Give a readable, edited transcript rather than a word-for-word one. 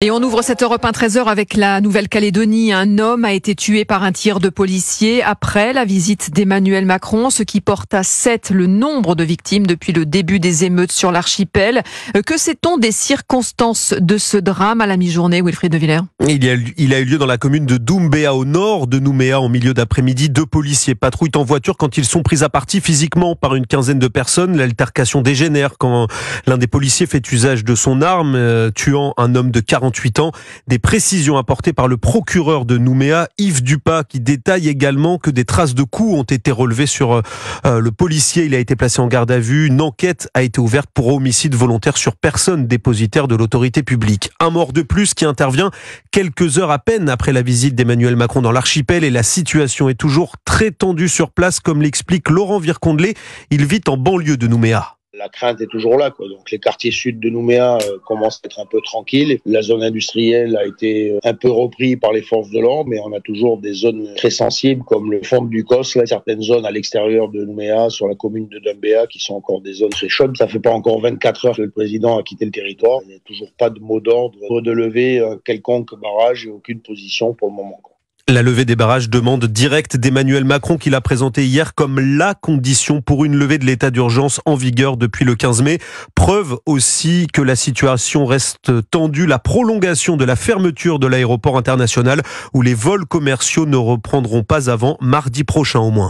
Et on ouvre cette Europe 1 13h avec la Nouvelle-Calédonie. Un homme a été tué par un tir de policier après la visite d'Emmanuel Macron, ce qui porte à 7 le nombre de victimes depuis le début des émeutes sur l'archipel. Que sait-on des circonstances de ce drame à la mi-journée, Wilfried de Villers? Il a eu lieu dans la commune de Doumbéa, au nord de Nouméa, en milieu d'après-midi. 2 policiers patrouillent en voiture quand ils sont pris à partie physiquement par une quinzaine de personnes. L'altercation dégénère quand l'un des policiers fait usage de son arme, tuant un homme de 48 ans. Des précisions apportées par le procureur de Nouméa, Yves Dupas, qui détaille également que des traces de coups ont été relevées sur le policier. Il a été placé en garde à vue. Une enquête a été ouverte pour homicide volontaire sur personne dépositaire de l'autorité publique. Un mort de plus qui intervient quelques heures à peine après la visite d'Emmanuel Macron dans l'archipel, et la situation est toujours très tendue sur place, comme l'explique Laurent Vircondelet. Il vit en banlieue de Nouméa. La crainte est toujours là, quoi. Donc les quartiers sud de Nouméa commencent à être un peu tranquilles. La zone industrielle a été un peu reprise par les forces de l'ordre, mais on a toujours des zones très sensibles comme le fond du Cos, là, certaines zones à l'extérieur de Nouméa, sur la commune de Doumbéa, qui sont encore des zones très chaudes. Ça fait pas encore 24 heures que le président a quitté le territoire. Il n'y a toujours pas de mot d'ordre de lever quelconque barrage et aucune position pour le moment, quoi. La levée des barrages, demande directe d'Emmanuel Macron, qu'il a présenté hier comme la condition pour une levée de l'état d'urgence en vigueur depuis le 15 mai. Preuve aussi que la situation reste tendue, la prolongation de la fermeture de l'aéroport international, où les vols commerciaux ne reprendront pas avant mardi prochain au moins.